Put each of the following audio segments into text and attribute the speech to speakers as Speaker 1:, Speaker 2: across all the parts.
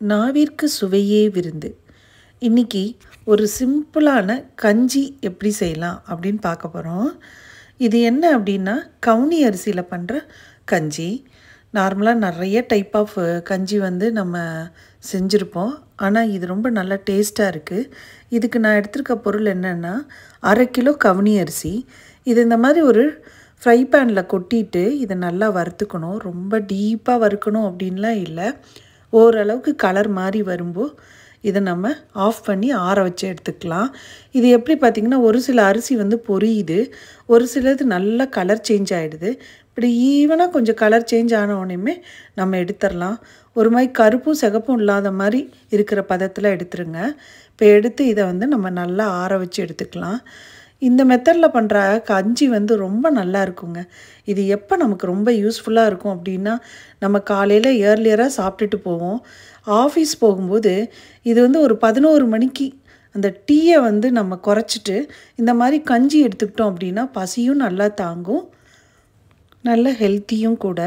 Speaker 1: நாவிற்கு சுவையே விருந்து. இன்னைக்கு ஒரு சிம்பிளான கஞ்சி எப்படி செய்யலாம் அப்படின்னு பார்க்க போகிறோம். இது என்ன அப்படின்னா, கவுனி அரிசியில் பண்ணுற கஞ்சி. நார்மலாக நிறைய டைப் ஆஃப் கஞ்சி நம்ம செஞ்சுருப்போம். ஆனால் இது ரொம்ப நல்லா டேஸ்ட்டாக இருக்குது. இதுக்கு நான் எடுத்திருக்க பொருள் என்னென்னா, 1/2 கிலோ கவுனி அரிசி. இது இந்த மாதிரி ஒரு ஃப்ரை பேனில் கொட்டிட்டு இதை நல்லா வறுத்துக்கணும். ரொம்ப டீப்பாக வறுக்கணும் அப்படின்லாம் இல்லை. ஓரளவுக்கு கலர் மாறி வரும்போது இதை நம்ம ஆஃப் பண்ணி ஆற வச்சு எடுத்துக்கலாம். இது எப்படி பார்த்திங்கன்னா, ஒரு சில அரிசி பொரியுது, ஒரு சிலது நல்லா கலர் சேஞ்ச் ஆகிடுது. இப்படி ஈவனாக கொஞ்சம் கலர் சேஞ்ச் ஆனவுடனே நம்ம எடுத்துடலாம். ஒரு மாதிரி கருப்பும் சிகப்பும் இல்லாத மாதிரி இருக்கிற பதத்தில் எடுத்துருங்க. இப்போ எடுத்து இதை நம்ம நல்லா ஆற வச்சு எடுத்துக்கலாம். இந்த மெத்தடில் பண்ணுற கஞ்சி ரொம்ப நல்லா இருக்குங்க. இது எப்போ நமக்கு ரொம்ப யூஸ்ஃபுல்லாக இருக்கும் அப்படின்னா, நம்ம காலையில் ஏர்லியராக சாப்பிட்டுட்டு போவோம். ஆஃபீஸ் போகும்போது இது ஒரு 11 மணிக்கு அந்த டீயை நம்ம குறைச்சிட்டு இந்த மாதிரி கஞ்சி எடுத்துக்கிட்டோம் அப்படின்னா பசியும் நல்லா தாங்கும், நல்ல ஹெல்த்தியும் கூட.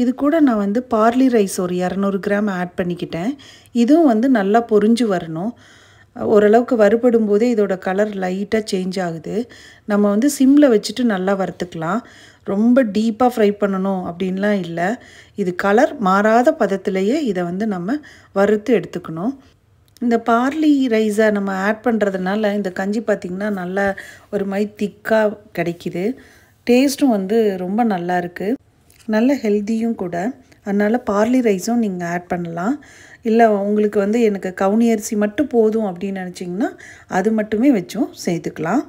Speaker 1: இது கூட நான் பார்லி ரைஸ் ஒரு 200 கிராம் ஆட் பண்ணிக்கிட்டேன். இதுவும் நல்லா பொரிஞ்சு வரணும். ஓரளவுக்கு வறுபடும் போதே இதோட கலர் லைட்டாக சேஞ்ச் ஆகுது. நம்ம சிம்மில் வச்சுட்டு நல்லா வறுத்துக்கலாம். ரொம்ப டீப்பாக ஃப்ரை பண்ணணும் அப்படின்லாம் இல்லை. இது கலர் மாறாத பதத்திலேயே இதை நம்ம வறுத்து எடுத்துக்கணும். இந்த பார்லி ரைஸை நம்ம ஆட் பண்ணுறதுனால இந்த கஞ்சி பார்த்திங்கன்னா நல்லா ஒரு மாதிரி திக்காக கிடைக்கிது. டேஸ்ட்டும் ரொம்ப நல்லா இருக்குது, நல்ல ஹெல்த்தியும் கூட. அதனால் பார்லி ரைஸும் நீங்கள் ஆட் பண்ணலாம். இல்லை உங்களுக்கு எனக்கு கவுனி அரிசி மட்டும் போதும் அப்படின்னு நினச்சிங்கன்னா அது மட்டுமே வச்சும் சேர்த்துக்கலாம்.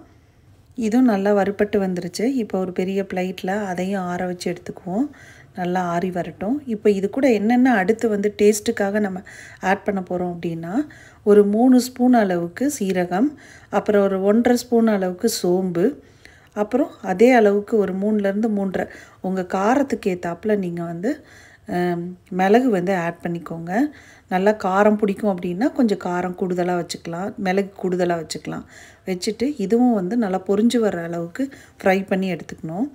Speaker 1: இதுவும் நல்லா வறுபட்டு வந்துருச்சு. இப்போ ஒரு பெரிய பிளேட்டில் அதையும் ஆற வச்சு எடுத்துக்குவோம். நல்லா ஆறி வரட்டும். இப்போ இது கூட என்னென்ன அடுத்து டேஸ்ட்டுக்காக நம்ம ஆட் பண்ண போகிறோம் அப்படின்னா, ஒரு 3 ஸ்பூன் அளவுக்கு சீரகம், அப்புறம் ஒரு 1.5 ஸ்பூன் அளவுக்கு சோம்பு, அப்புறம் அதே அளவுக்கு ஒரு 3லேருந்து 3.5 உங்கள் காரத்துக்கு ஏற்றாப்பில் நீங்கள் மிளகு ஆட் பண்ணிக்கோங்க. நல்லா காரம் பிடிக்கும் அப்படின்னா கொஞ்சம் காரம் கூடுதலாக வச்சுக்கலாம், மிளகு கூடுதலாக வச்சுக்கலாம். வச்சுட்டு இதுவும் நல்லா பொரிஞ்சு வர அளவுக்கு ஃப்ரை பண்ணி எடுத்துக்கணும்.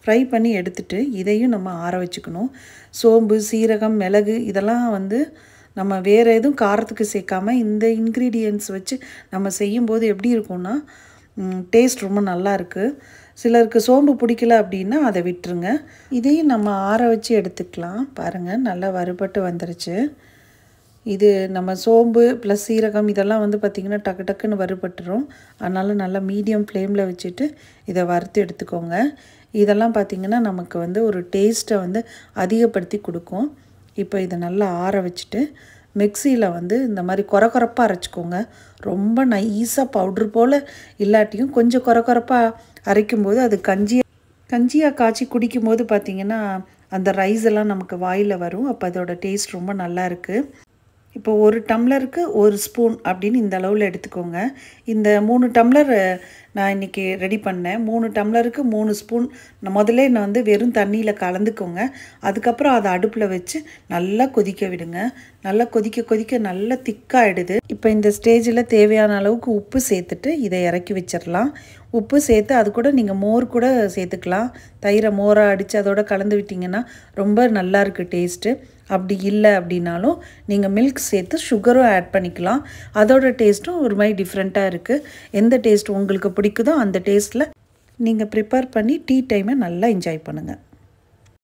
Speaker 1: ஃப்ரை பண்ணி எடுத்துகிட்டு இதையும் நம்ம ஆற வச்சுக்கணும். சோம்பு, சீரகம், மிளகு இதெல்லாம் நம்ம வேறு எதுவும் காரத்துக்கு சேர்க்காம இந்த இன்க்ரீடியன்ட்ஸ் வச்சு நம்ம செய்யும்போது எப்படி இருக்கும்னா டேஸ்ட் ரொம்ப நல்லா இருக்குது. சிலருக்கு சோம்பு பிடிக்கல அப்படின்னா அதை விட்டுருங்க. இதையும் நம்ம ஆற வச்சு எடுத்துக்கலாம். பாருங்கள், நல்லா வறுபட்டு வந்துருச்சு. இது நம்ம சோம்பு ப்ளஸ் சீரகம் இதெல்லாம் பார்த்திங்கன்னா டக்கு டக்குன்னு வறுபட்டுரும். அதனால் நல்லா மீடியம் ஃப்ளேமில் வச்சுட்டு இதை வறுத்து எடுத்துக்கோங்க. இதெல்லாம் பார்த்திங்கன்னா நமக்கு ஒரு டேஸ்ட்டை அதிகப்படுத்தி கொடுக்கும். இப்போ இதை நல்லா ஆற வச்சுட்டு மிக்சியில் இந்த மாதிரி கொரப்பாக அரைச்சிக்கோங்க. ரொம்ப நைஸாக பவுட்ரு போல் இல்லாட்டியும் கொஞ்சம் கொரப்பாக அரைக்கும்போது அது கஞ்சியாக காய்ச்சி குடிக்கும்போது பார்த்திங்கன்னா அந்த ரைஸ் எல்லாம் நமக்கு வாயில் வரும். அப்போ அதோட டேஸ்ட் ரொம்ப நல்லா இருக்குது. இப்போ 1 டம்ளருக்கு 1 ஸ்பூன் அப்படின்னு இந்த அளவில் எடுத்துக்கோங்க. இந்த 3 டம்ளர் நான் இன்றைக்கி ரெடி பண்ணேன். 3 டம்ளருக்கு 3 ஸ்பூன் முதல்ல வெறும் தண்ணியில் கலந்துக்கோங்க. அதுக்கப்புறம் அதை அடுப்பில் வச்சு நல்லா கொதிக்க விடுங்க. நல்லா கொதிக்க நல்லா திக்காகிடுது. இப்போ இந்த ஸ்டேஜில் தேவையான அளவுக்கு உப்பு சேர்த்துட்டு இதை இறக்கி வச்சிடலாம். உப்பு சேர்த்து அது கூட நீங்கள் மோர் கூட சேர்த்துக்கலாம். தயிரை மோராக அடித்து அதோட கலந்து விட்டிங்கன்னா ரொம்ப நல்லா இருக்குது டேஸ்ட்டு. அப்படி இல்லை அப்படின்னாலும் நீங்கள் மில்க் சேர்த்து சுகரும் ஆட் பண்ணிக்கலாம். அதோட டேஸ்ட்டும் ஒரு மாதிரி டிஃப்ரெண்ட்டாக இருக்குது. எந்த டேஸ்ட் உங்களுக்கு பிடிக்குதோ அந்த டேஸ்ட்டில் நீங்கள் ப்ரிப்பேர் பண்ணி டீ டைமை நல்லா என்ஜாய் பண்ணுங்கள்.